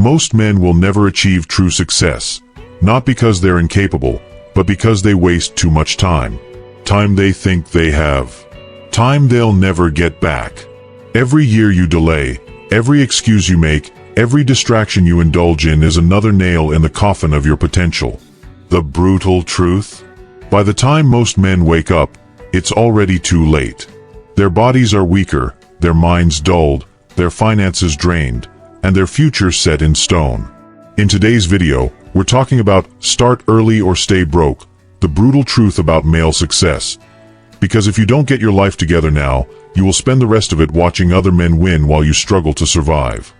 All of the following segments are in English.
Most men will never achieve true success, not because they're incapable, but because they waste too much time. Time they think they have. Time they'll never get back. Every year you delay, every excuse you make, every distraction you indulge in is another nail in the coffin of your potential. The brutal truth? By the time most men wake up, it's already too late. Their bodies are weaker, their minds dulled, their finances drained, and their future set in stone. In today's video, we're talking about start early or stay broke, the brutal truth about male success. Because if you don't get your life together now, you will spend the rest of it watching other men win while you struggle to survive.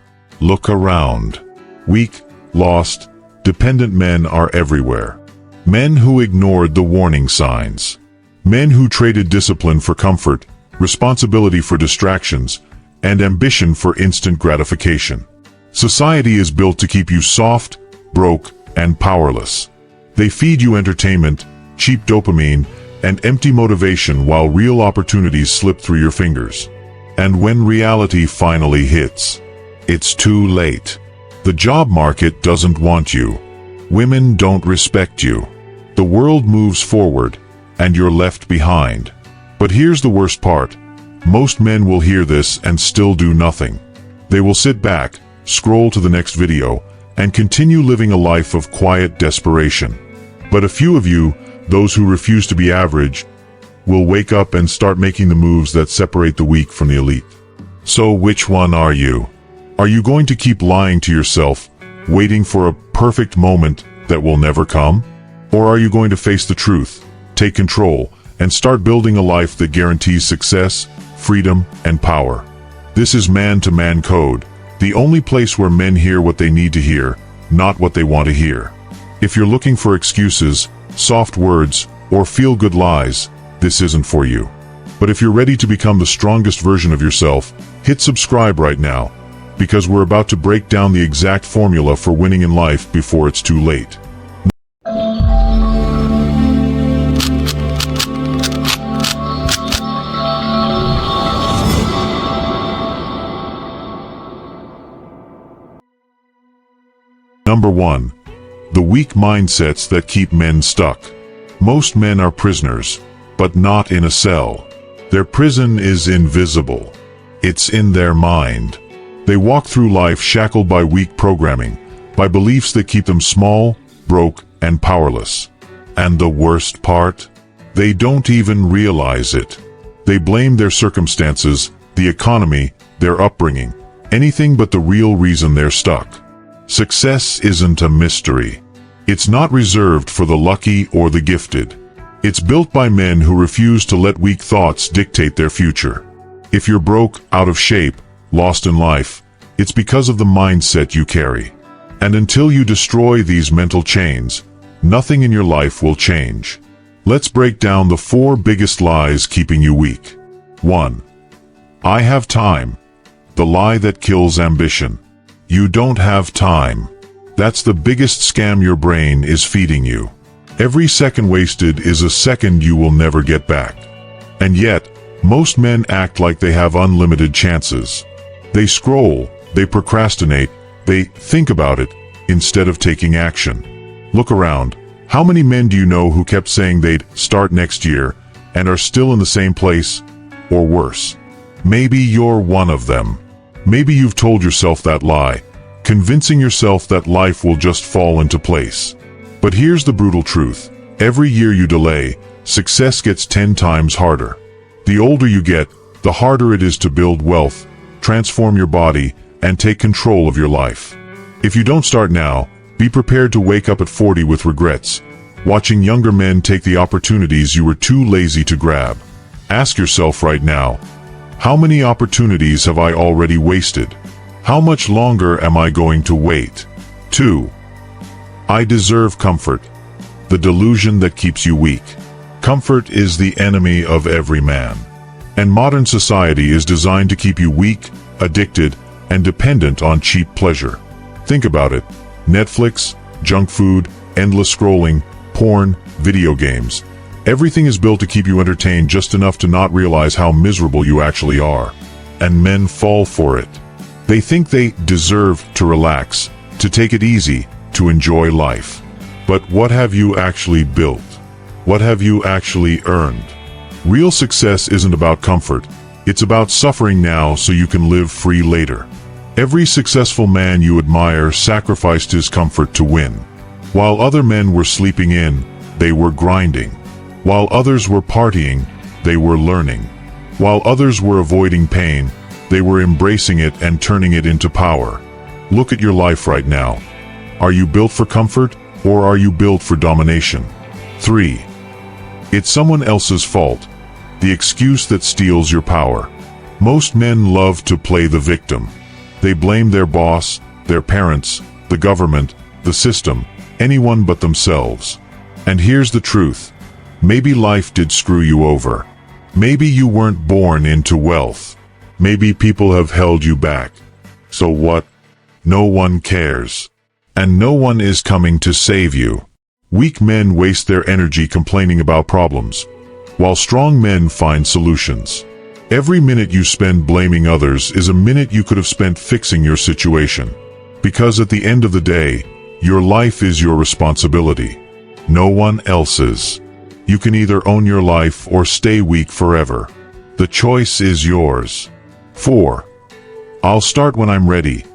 Look around. Weak, lost, dependent men are everywhere. Men who ignored the warning signs. Men who traded discipline for comfort, responsibility for distractions, and ambition for instant gratification. Society is built to keep you soft, broke, and powerless. They feed you entertainment, cheap dopamine, and empty motivation while real opportunities slip through your fingers. And when reality finally hits, it's too late. The job market doesn't want you. Women don't respect you. The world moves forward, and you're left behind. But here's the worst part. Most men will hear this and still do nothing. They will sit back, scroll to the next video, and continue living a life of quiet desperation. But a few of you, those who refuse to be average, will wake up and start making the moves that separate the weak from the elite. So which one are you? Are you going to keep lying to yourself, waiting for a perfect moment that will never come? Or are you going to face the truth, take control, and start building a life that guarantees success, freedom, and power? This is Man-to-Man Code, the only place where men hear what they need to hear, not what they want to hear. If you're looking for excuses, soft words, or feel-good lies, this isn't for you. But if you're ready to become the strongest version of yourself, hit subscribe right now, because we're about to break down the exact formula for winning in life before it's too late. Number 1. The weak mindsets that keep men stuck. Most men are prisoners, but not in a cell. Their prison is invisible. It's in their mind. They walk through life shackled by weak programming, by beliefs that keep them small, broke, and powerless. And the worst part? They don't even realize it. They blame their circumstances, the economy, their upbringing, anything but the real reason they're stuck. Success isn't a mystery. It's not reserved for the lucky or the gifted. It's built by men who refuse to let weak thoughts dictate their future. If you're broke, out of shape, lost in life, it's because of the mindset you carry. And until you destroy these mental chains, nothing in your life will change. Let's break down the 4 biggest lies keeping you weak. 1. I have time. The lie that kills ambition. You don't have time. That's the biggest scam your brain is feeding you. Every second wasted is a second you will never get back. And yet, most men act like they have unlimited chances. They scroll, they procrastinate, they think about it, instead of taking action. Look around. How many men do you know who kept saying they'd start next year, and are still in the same place, or worse? Maybe you're one of them. Maybe you've told yourself that lie, convincing yourself that life will just fall into place. But here's the brutal truth. Every year you delay, success gets 10 times harder. The older you get, the harder it is to build wealth, transform your body, and take control of your life. If you don't start now, be prepared to wake up at 40 with regrets, watching younger men take the opportunities you were too lazy to grab. Ask yourself right now, how many opportunities have I already wasted? How much longer am I going to wait? 2. I deserve comfort. The delusion that keeps you weak. Comfort is the enemy of every man. And modern society is designed to keep you weak, addicted, and dependent on cheap pleasure. Think about it. Netflix, junk food, endless scrolling, porn, video games. Everything is built to keep you entertained just enough to not realize how miserable you actually are. And men fall for it. They think they deserve to relax, to take it easy, to enjoy life. But what have you actually built? What have you actually earned? Real success isn't about comfort. It's about suffering now so you can live free later. Every successful man you admire sacrificed his comfort to win. While other men were sleeping in, they were grinding. While others were partying, they were learning. While others were avoiding pain, they were embracing it and turning it into power. Look at your life right now. Are you built for comfort, or are you built for domination? 3. It's someone else's fault. The excuse that steals your power. Most men love to play the victim. They blame their boss, their parents, the government, the system, anyone but themselves. And here's the truth. Maybe life did screw you over. Maybe you weren't born into wealth. Maybe people have held you back. So what? No one cares. And no one is coming to save you. Weak men waste their energy complaining about problems, while strong men find solutions. Every minute you spend blaming others is a minute you could have spent fixing your situation. Because at the end of the day, your life is your responsibility. No one else's. You can either own your life or stay weak forever. The choice is yours. 4. I'll start when I'm ready.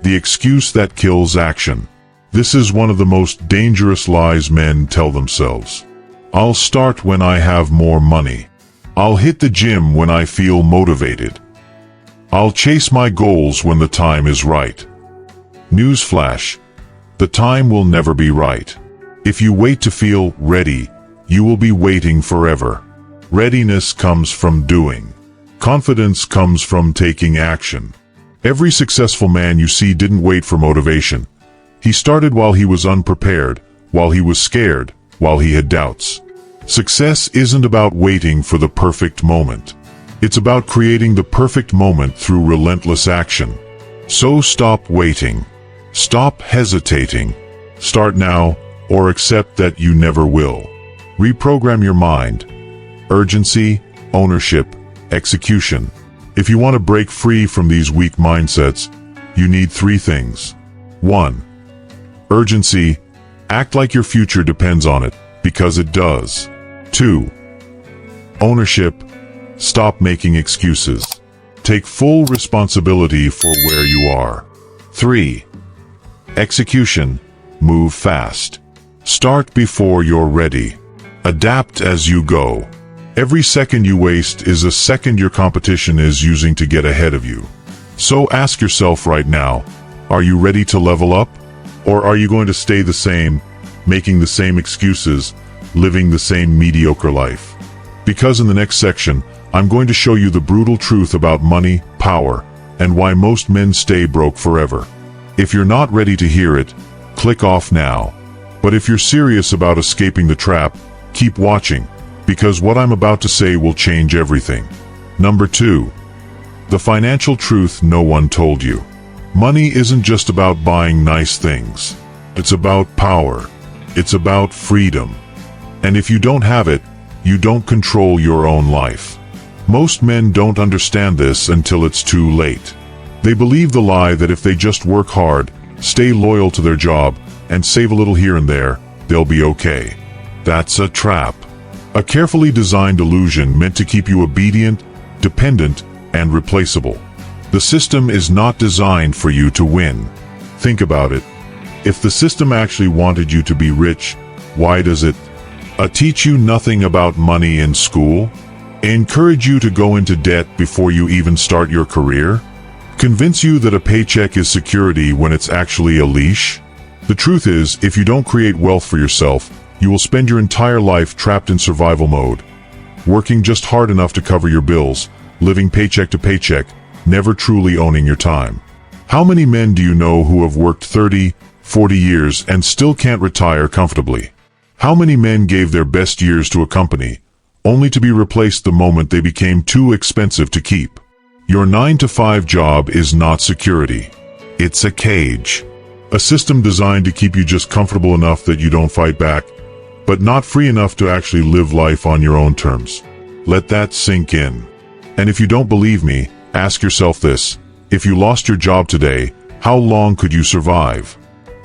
The excuse that kills action. This is one of the most dangerous lies men tell themselves. I'll start when I have more money. I'll hit the gym when I feel motivated. I'll chase my goals when the time is right. Newsflash: the time will never be right. If you wait to feel ready, you will be waiting forever. Readiness comes from doing. Confidence comes from taking action. Every successful man you see didn't wait for motivation. He started while he was unprepared, while he was scared, while he had doubts. Success isn't about waiting for the perfect moment. It's about creating the perfect moment through relentless action. So stop waiting. Stop hesitating. Start now, or accept that you never will. Reprogram your mind. Urgency, ownership, execution. If you want to break free from these weak mindsets, you need 3 things. 1. Urgency. Act like your future depends on it, because it does. 2. Ownership. Stop making excuses. Take full responsibility for where you are. 3. Execution. Move fast. Start before you're ready. Adapt as you go. Every second you waste is a second your competition is using to get ahead of you. So ask yourself right now, are you ready to level up? Or are you going to stay the same, making the same excuses, living the same mediocre life? Because in the next section, I'm going to show you the brutal truth about money, power, and why most men stay broke forever. If you're not ready to hear it, click off now. But if you're serious about escaping the trap, keep watching, because what I'm about to say will change everything. Number 2. The financial truth no one told you. Money isn't just about buying nice things. It's about power. It's about freedom. And if you don't have it, you don't control your own life. Most men don't understand this until it's too late. They believe the lie that if they just work hard, stay loyal to their job, and save a little here and there, they'll be okay. That's a trap. A carefully designed illusion meant to keep you obedient, dependent, and replaceable. The system is not designed for you to win. Think about it. If the system actually wanted you to be rich, why does it teach you nothing about money in school? Encourage you to go into debt before you even start your career? Convince you that a paycheck is security when it's actually a leash? The truth is, if you don't create wealth for yourself, you will spend your entire life trapped in survival mode, working just hard enough to cover your bills, living paycheck to paycheck, never truly owning your time. How many men do you know who have worked 30, 40 years and still can't retire comfortably? How many men gave their best years to a company, only to be replaced the moment they became too expensive to keep? Your 9-to-5 job is not security. It's a cage. A system designed to keep you just comfortable enough that you don't fight back, but not free enough to actually live life on your own terms. Let that sink in. And if you don't believe me, ask yourself this. If you lost your job today, how long could you survive?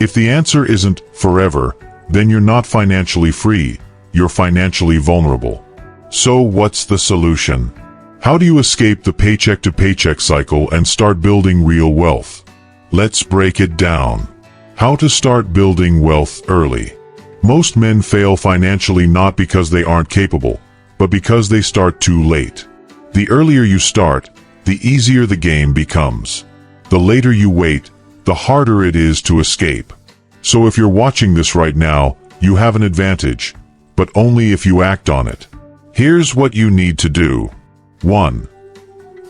If the answer isn't forever, then you're not financially free, you're financially vulnerable. So what's the solution? How do you escape the paycheck-to-paycheck cycle and start building real wealth? Let's break it down. How to start building wealth early. Most men fail financially not because they aren't capable, but because they start too late. The earlier you start, the easier the game becomes. The later you wait, the harder it is to escape. So if you're watching this right now, you have an advantage, but only if you act on it. Here's what you need to do. 1.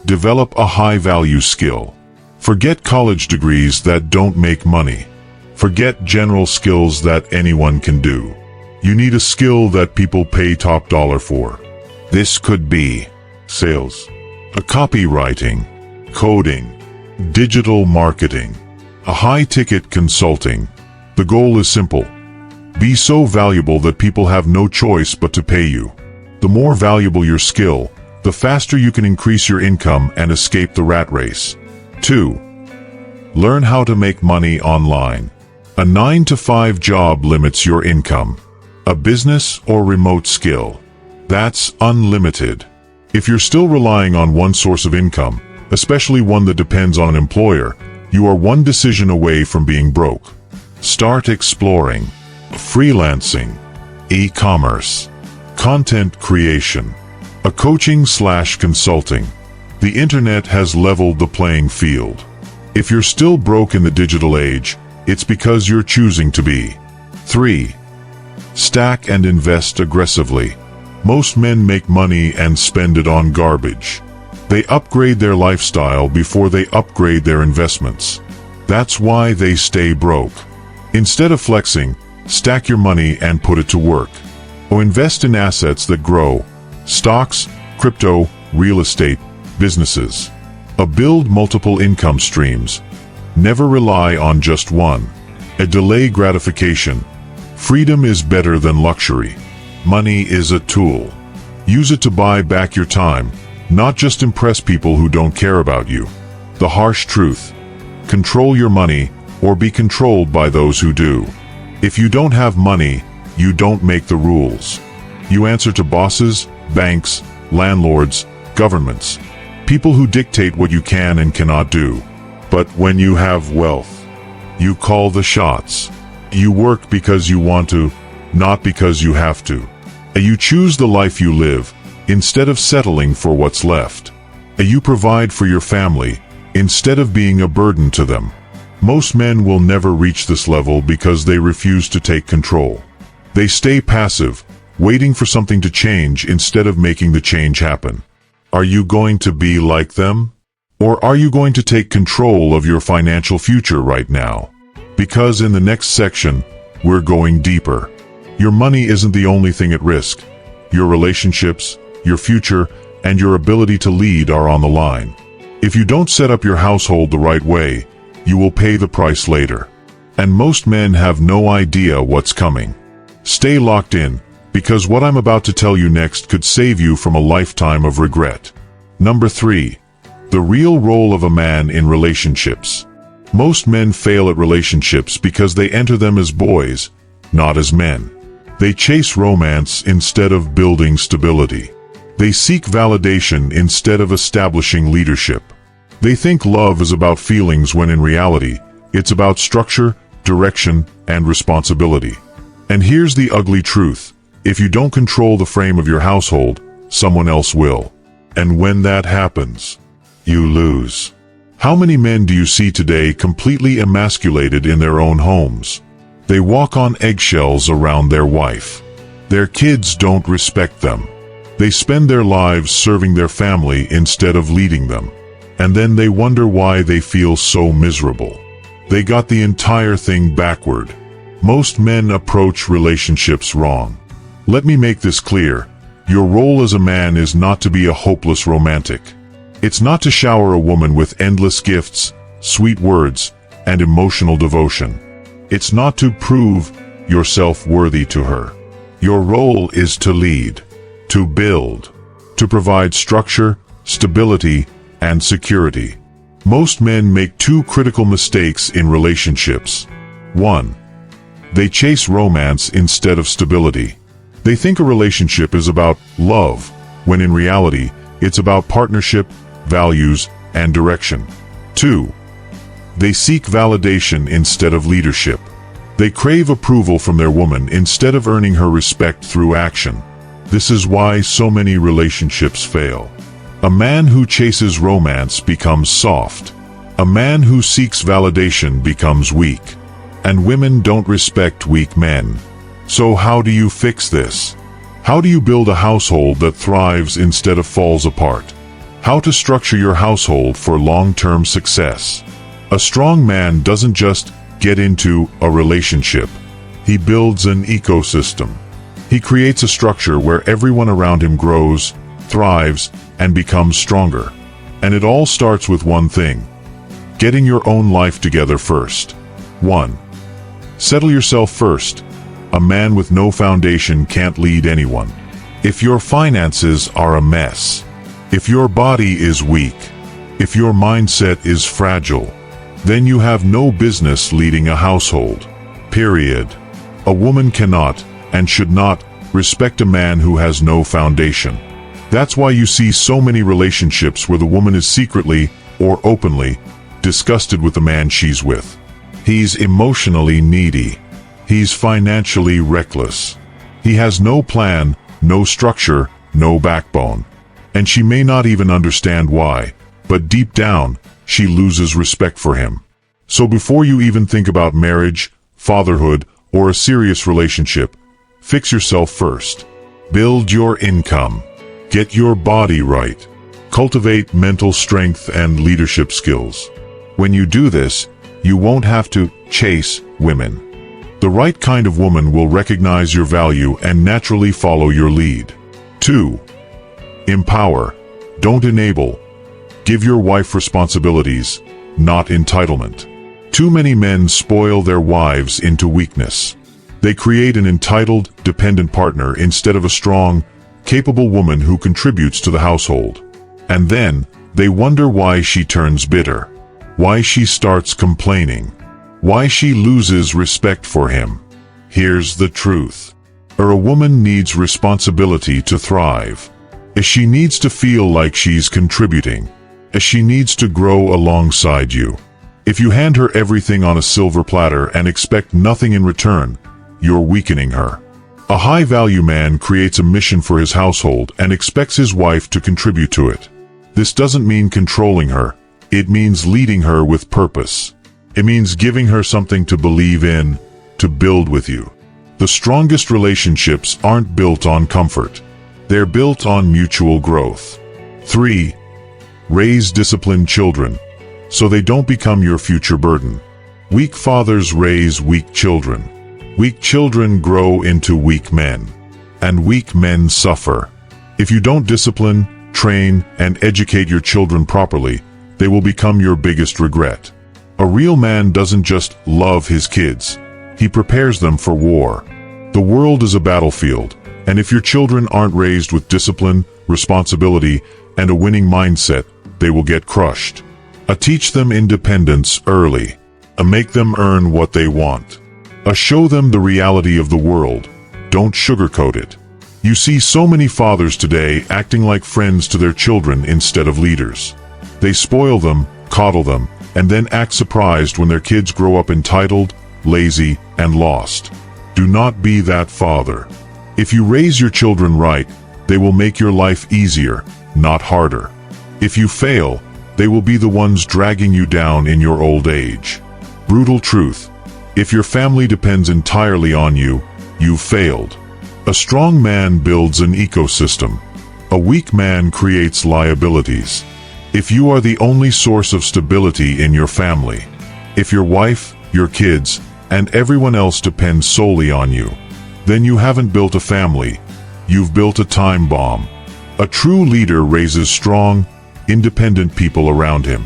Develop a high-value skill. Forget college degrees that don't make money. Forget general skills that anyone can do. You need a skill that people pay top dollar for. This could be sales, copywriting, coding, digital marketing, a high-ticket consulting. The goal is simple. Be so valuable that people have no choice but to pay you. The more valuable your skill, the faster you can increase your income and escape the rat race. 2. Learn how to make money online. A 9-to-5 job limits your income. A business or remote skill, that's unlimited. If you're still relying on one source of income, especially one that depends on an employer, you are one decision away from being broke. Start exploring freelancing, e-commerce, content creation, a coaching/consulting. The internet has leveled the playing field. If you're still broke in the digital age, it's because you're choosing to be. 3. Stack and invest aggressively. Most men make money and spend it on garbage. They upgrade their lifestyle before they upgrade their investments. That's why they stay broke. Instead of flexing, stack your money and put it to work. Or invest in assets that grow. Stocks, crypto, real estate, businesses. Build multiple income streams. Never rely on just one. Delay gratification. Freedom is better than luxury. Money is a tool. Use it to buy back your time, not just impress people who don't care about you. The harsh truth. Control your money, or be controlled by those who do. If you don't have money, you don't make the rules. You answer to bosses, banks, landlords, governments, people who dictate what you can and cannot do. But when you have wealth, you call the shots. You work because you want to, not because you have to. You choose the life you live, instead of settling for what's left. You provide for your family, instead of being a burden to them. Most men will never reach this level because they refuse to take control. They stay passive, waiting for something to change instead of making the change happen. Are you going to be like them? Or are you going to take control of your financial future right now? Because in the next section, we're going deeper. Your money isn't the only thing at risk. Your relationships, your future, and your ability to lead are on the line. If you don't set up your household the right way, you will pay the price later. And most men have no idea what's coming. Stay locked in, because what I'm about to tell you next could save you from a lifetime of regret. Number 3. The real role of a man in relationships. Most men fail at relationships because they enter them as boys, not as men. They chase romance instead of building stability. They seek validation instead of establishing leadership. They think love is about feelings when in reality, it's about structure, direction, and responsibility. And here's the ugly truth. If you don't control the frame of your household, someone else will. And when that happens, you lose. How many men do you see today completely emasculated in their own homes? They walk on eggshells around their wife. Their kids don't respect them. They spend their lives serving their family instead of leading them. And then they wonder why they feel so miserable. They got the entire thing backward. Most men approach relationships wrong. Let me make this clear. Your role as a man is not to be a hopeless romantic. It's not to shower a woman with endless gifts, sweet words, and emotional devotion. It's not to prove yourself worthy to her. Your role is to lead, to build, to provide structure, stability, and security. Most men make two critical mistakes in relationships. 1. They chase romance instead of stability. They think a relationship is about love, when in reality, it's about partnership, values, and direction. 2. They seek validation instead of leadership. They crave approval from their woman instead of earning her respect through action. This is why so many relationships fail. A man who chases romance becomes soft. A man who seeks validation becomes weak. And women don't respect weak men. So how do you fix this? How do you build a household that thrives instead of falls apart? How to structure your household for long-term success? A strong man doesn't just get into a relationship. He builds an ecosystem. He creates a structure where everyone around him grows, thrives, and becomes stronger. And it all starts with one thing: getting your own life together first. 1. Settle yourself first. A man with no foundation can't lead anyone. If your finances are a mess, if your body is weak, if your mindset is fragile, then you have no business leading a household. Period. A woman cannot, and should not, respect a man who has no foundation. That's why you see so many relationships where the woman is secretly, or openly, disgusted with the man she's with. He's emotionally needy. He's financially reckless. He has no plan, no structure, no backbone. And she may not even understand why, but deep down, she loses respect for him. So before you even think about marriage, fatherhood, or a serious relationship, fix yourself first. Build your income. Get your body right. Cultivate mental strength and leadership skills. When you do this, you won't have to chase women. The right kind of woman will recognize your value and naturally follow your lead. 2. Empower. Don't enable. Give your wife responsibilities, not entitlement. Too many men spoil their wives into weakness. They create an entitled, dependent partner instead of a strong, capable woman who contributes to the household. And then, they wonder why she turns bitter. Why she starts complaining. Why she loses respect for him. Here's the truth. A woman needs responsibility to thrive. She needs to feel like she's contributing. She needs to grow alongside you. If you hand her everything on a silver platter and expect nothing in return, you're weakening her. A high-value man creates a mission for his household and expects his wife to contribute to it. This doesn't mean controlling her. It means leading her with purpose. It means giving her something to believe in, to build with you. The strongest relationships aren't built on comfort. They're built on mutual growth. 3. Raise disciplined children, so they don't become your future burden. Weak fathers raise weak children. Weak children grow into weak men. And weak men suffer. If you don't discipline, train, and educate your children properly, they will become your biggest regret. A real man doesn't just love his kids. He prepares them for war. The world is a battlefield, and if your children aren't raised with discipline, responsibility, and a winning mindset, they will get crushed. Teach them independence early. Make them earn what they want. Show them the reality of the world. Don't sugarcoat it. You see so many fathers today acting like friends to their children instead of leaders. They spoil them, coddle them, and then act surprised when their kids grow up entitled, lazy, and lost. Do not be that father. If you raise your children right, they will make your life easier, not harder. If you fail, they will be the ones dragging you down in your old age. Brutal truth. If your family depends entirely on you, you've failed. A strong man builds an ecosystem. A weak man creates liabilities. If you are the only source of stability in your family, if your wife, your kids, and everyone else depends solely on you, then you haven't built a family, you've built a time bomb. A true leader raises strong, independent people around him.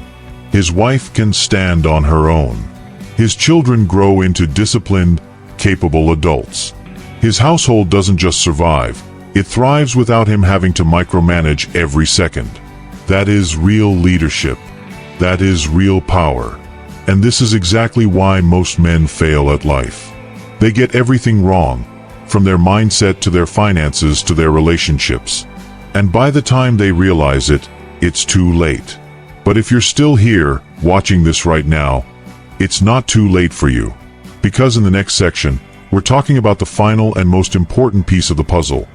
His wife can stand on her own. His children grow into disciplined, capable adults. His household doesn't just survive, it thrives without him having to micromanage every second. That is real leadership. That is real power. And this is exactly why most men fail at life. They get everything wrong, from their mindset to their finances to their relationships. And by the time they realize it, it's too late. But if you're still here, watching this right now, it's not too late for you. Because in the next section, we're talking about the final and most important piece of the puzzle: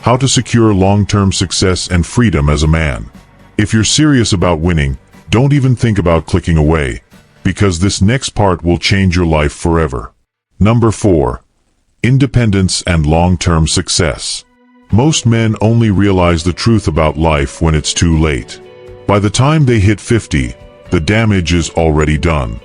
how to secure long-term success and freedom as a man. If you're serious about winning, don't even think about clicking away, because this next part will change your life forever. Number 4. Independence and long-term success. Most men only realize the truth about life when it's too late. By the time they hit 50, the damage is already done.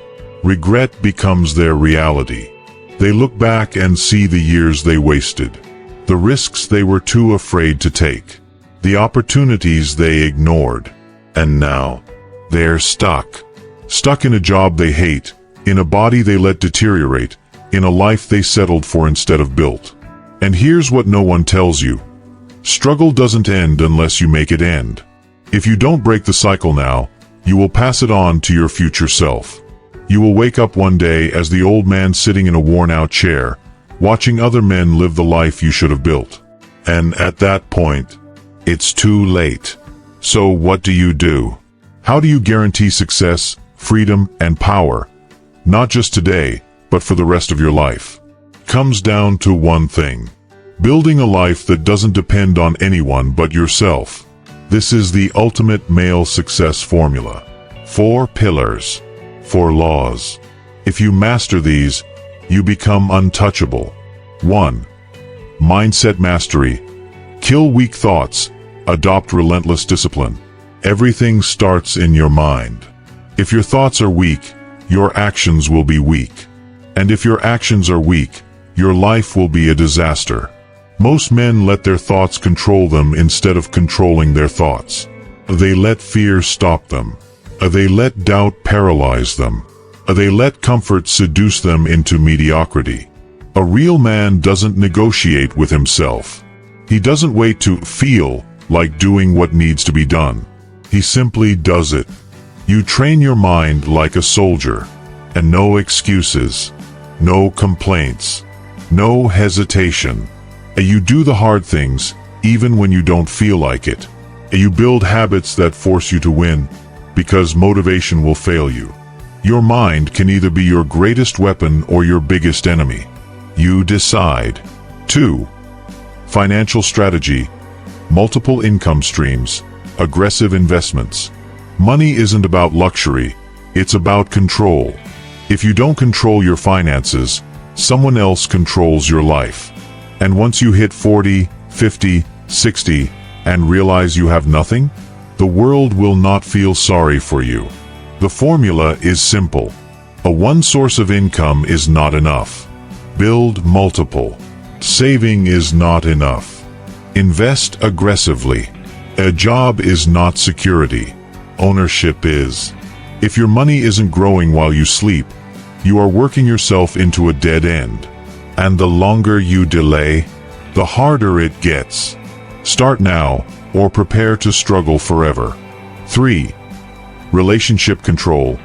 Regret becomes their reality. They look back and see the years they wasted, the risks they were too afraid to take, the opportunities they ignored. And now, they're stuck. Stuck in a job they hate, in a body they let deteriorate, in a life they settled for instead of built. And here's what no one tells you: struggle doesn't end unless you make it end. If you don't break the cycle now, you will pass it on to your future self. You will wake up one day as the old man sitting in a worn-out chair, watching other men live the life you should have built. And at that point, it's too late. So what do? How do you guarantee success, freedom, and power, not just today, but for the rest of your life? Comes down to one thing: building a life that doesn't depend on anyone but yourself. This is the ultimate male success formula. 4 pillars, 4 laws. If you master these, you become untouchable. 1. Mindset mastery. Kill weak thoughts. Adopt relentless discipline. Everything starts in your mind. If your thoughts are weak, your actions will be weak. And if your actions are weak, your life will be a disaster. Most men let their thoughts control them instead of controlling their thoughts. They let fear stop them. They let doubt paralyze them. They let comfort seduce them into mediocrity. A real man doesn't negotiate with himself. He doesn't wait to feel like doing what needs to be done. He simply does it. You train your mind like a soldier, and no excuses, no complaints, no hesitation. You do the hard things, even when you don't feel like it. You build habits that force you to win, because motivation will fail you. Your mind can either be your greatest weapon or your biggest enemy. You decide. 2. Financial strategy. Multiple income streams. Aggressive investments. Money isn't about luxury, it's about control. If you don't control your finances, someone else controls your life. And once you hit 40, 50, 60, and realize you have nothing, the world will not feel sorry for you. The formula is simple. A one source of income is not enough. Build multiple. Saving is not enough. Invest aggressively. A job is not security. Ownership is. If your money isn't growing while you sleep, you are working yourself into a dead end. And the longer you delay, the harder it gets. Start now, or prepare to struggle forever. 3. Relationship control.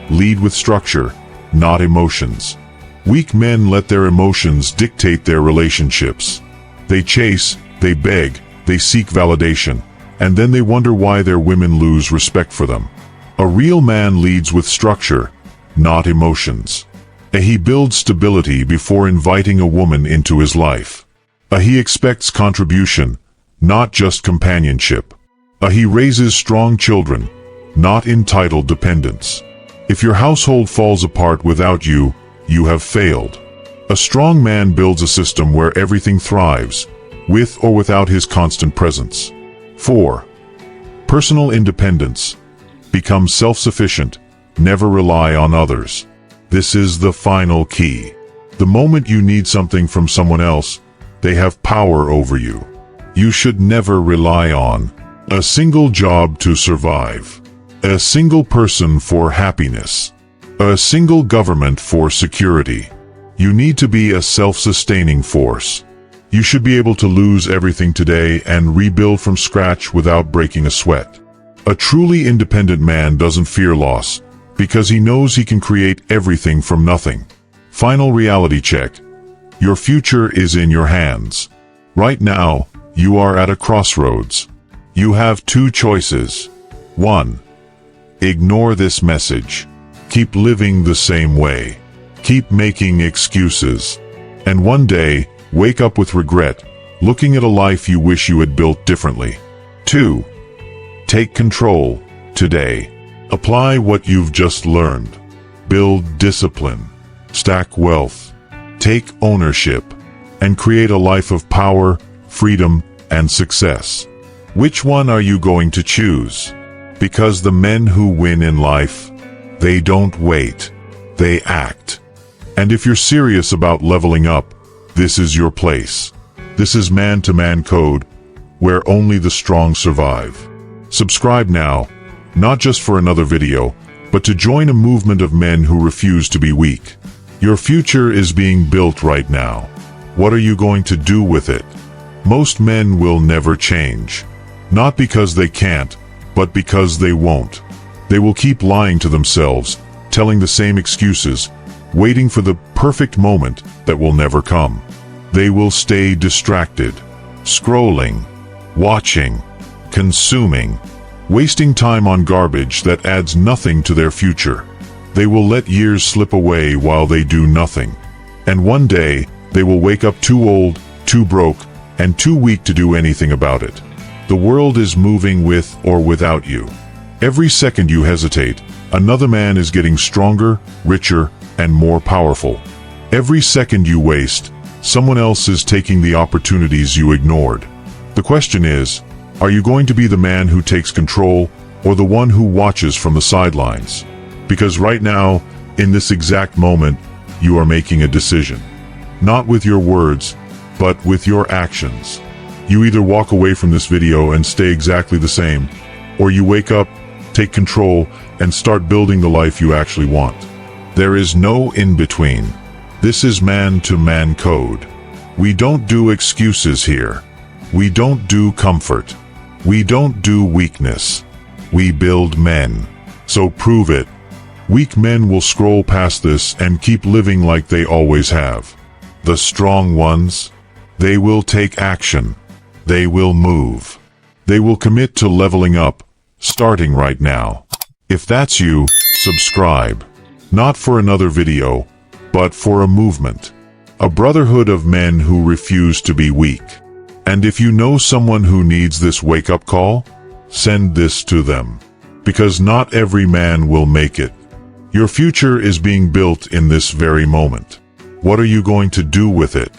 Lead with structure, not emotions. Weak men let their emotions dictate their relationships. They chase, they beg, they seek validation, and then they wonder why their women lose respect for them. A real man leads with structure, not emotions. He builds stability before inviting a woman into his life. He expects contribution, not just companionship. He raises strong children, not entitled dependents. If your household falls apart without you, you have failed. A strong man builds a system where everything thrives, with or without his constant presence. 4. Personal independence. Become self-sufficient, never rely on others. This is the final key. The moment you need something from someone else, they have power over you. You should never rely on a single job to survive, a single person for happiness, a single government for security. You need to be a self-sustaining force. You should be able to lose everything today and rebuild from scratch without breaking a sweat. A truly independent man doesn't fear loss, because he knows he can create everything from nothing. Final reality check. Your future is in your hands. Right now, you are at a crossroads. You have two choices. 1. Ignore this message. Keep living the same way. Keep making excuses. And one day, wake up with regret, looking at a life you wish you had built differently. 2. Take control today. Apply what you've just learned. Build discipline. Stack wealth. Take ownership. And create a life of power, freedom, and success. Which one are you going to choose? Because the men who win in life, they don't wait. They act. And if you're serious about leveling up, this is your place. This is Man-to-Man Code, where only the strong survive. Subscribe now, not just for another video, but to join a movement of men who refuse to be weak. Your future is being built right now. What are you going to do with it? Most men will never change. Not because they can't, but because they won't. They will keep lying to themselves, telling the same excuses, waiting for the perfect moment that will never come. They will stay distracted, scrolling, watching, consuming, wasting time on garbage that adds nothing to their future. They will let years slip away while they do nothing. And one day, they will wake up too old, too broke, and too weak to do anything about it. The world is moving with or without you. Every second you hesitate, another man is getting stronger, richer, and more powerful. Every second you waste, someone else is taking the opportunities you ignored. The question is, are you going to be the man who takes control or the one who watches from the sidelines? Because right now, in this exact moment, you are making a decision. Not with your words, but with your actions. You either walk away from this video and stay exactly the same, or you wake up, take control, and start building the life you actually want. There is no in-between. This is Man-to-Man Code. We don't do excuses here. We don't do comfort. We don't do weakness. We build men. So prove it. Weak men will scroll past this and keep living like they always have. The strong ones, they will take action. They will move. They will commit to leveling up, starting right now. If that's you, subscribe. Not for another video, but for a movement. A brotherhood of men who refuse to be weak. And if you know someone who needs this wake-up call, send this to them. Because not every man will make it. Your future is being built in this very moment. What are you going to do with it?